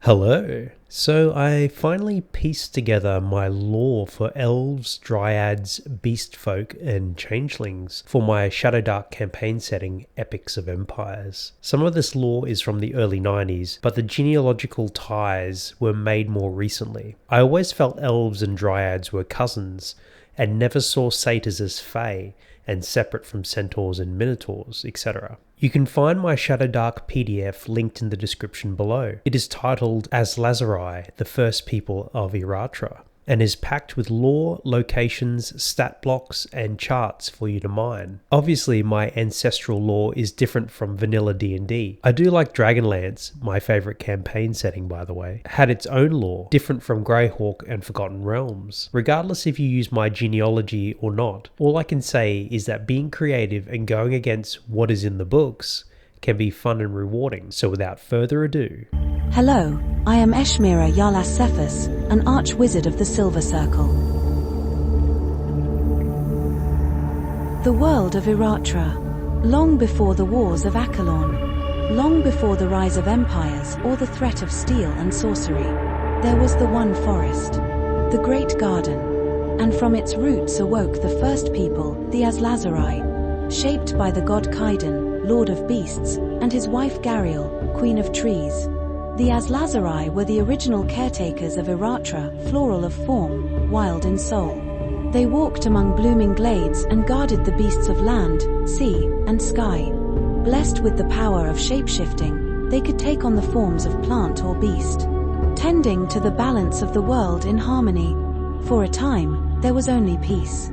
Hello. So I finally pieced together my lore for Elves, Dryads, Beastfolk, and Changelings for my Shadowdark campaign setting, Epics of Empires. Some of this lore is from the early 90s, but the genealogical ties were made more recently. I always felt Elves and Dryads were cousins, and never saw satyrs as fae, and separate from Centaurs and minotaurs, etc. You can find my Shadowdark PDF linked in the description below. It is titled Azlazarai, the First People of Erratra, and is packed with lore, locations, stat blocks, and charts for you to mine. Obviously, my ancestral lore is different from vanilla D&D. I do like Dragonlance, my favourite campaign setting by the way, had its own lore, different from Greyhawk and Forgotten Realms. Regardless if you use my genealogy or not, all I can say is that being creative and going against what is in the books can be fun and rewarding. So without further ado... Hello, I am Eshmira Yalas Cephas, an arch-wizard of the Silver Circle. The world of Erratra. Long before the wars of Akalorn, long before the rise of empires or the threat of steel and sorcery, there was the one forest, the Great Garden, and from its roots awoke the first people, the Azlazarai, shaped by the god Kaidan, Lord of Beasts, and his wife Gariel, Queen of Trees. The Azlazarai were the original caretakers of Erratra, floral of form, wild in soul. They walked among blooming glades and guarded the beasts of land, sea, and sky. Blessed with the power of shapeshifting, they could take on the forms of plant or beast, tending to the balance of the world in harmony. For a time, there was only peace.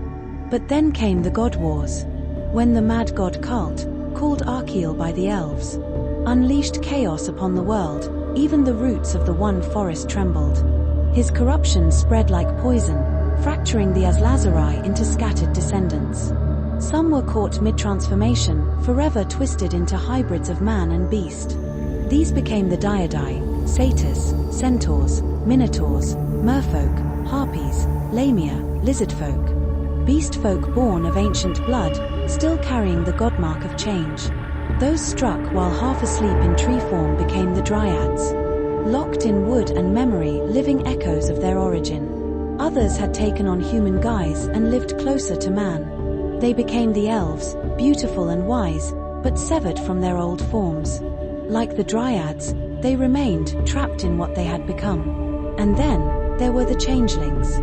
But then came the God Wars, when the mad god Khaalt, called Archeel by the Elves, unleashed chaos upon the world. Even the roots of the one forest trembled. His corruption spread like poison, fracturing the Azlazarai into scattered descendants. Some were caught mid-transformation, forever twisted into hybrids of man and beast. These became the Dryads, satyrs, centaurs, minotaurs, merfolk, harpies, lamia, lizardfolk. Beastfolk born of ancient blood, still carrying the godmark of change. Those struck while half asleep in tree form became the Dryads, locked in wood and memory, living echoes of their origin. Others had taken on human guise and lived closer to man. They became the Elves, beautiful and wise, but severed from their old forms. Like the Dryads, they remained trapped in what they had become. And then, there were the Changelings,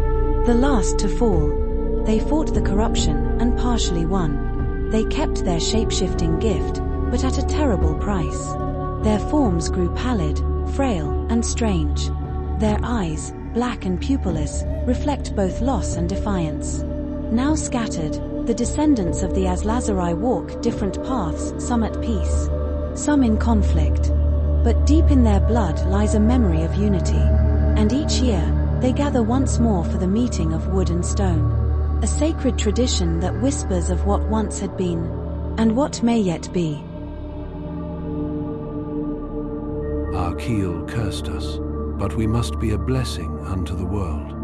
the last to fall. They fought the corruption and partially won. They kept their shape-shifting gift, but at a terrible price. Their forms grew pallid, frail, and strange. Their eyes, black and pupilless, reflect both loss and defiance. Now scattered, the descendants of the Azlazarai walk different paths, some at peace, some in conflict. But deep in their blood lies a memory of unity. And each year, they gather once more for the meeting of wood and stone. A sacred tradition that whispers of what once had been, and what may yet be. Archeel cursed us, but we must be a blessing unto the world.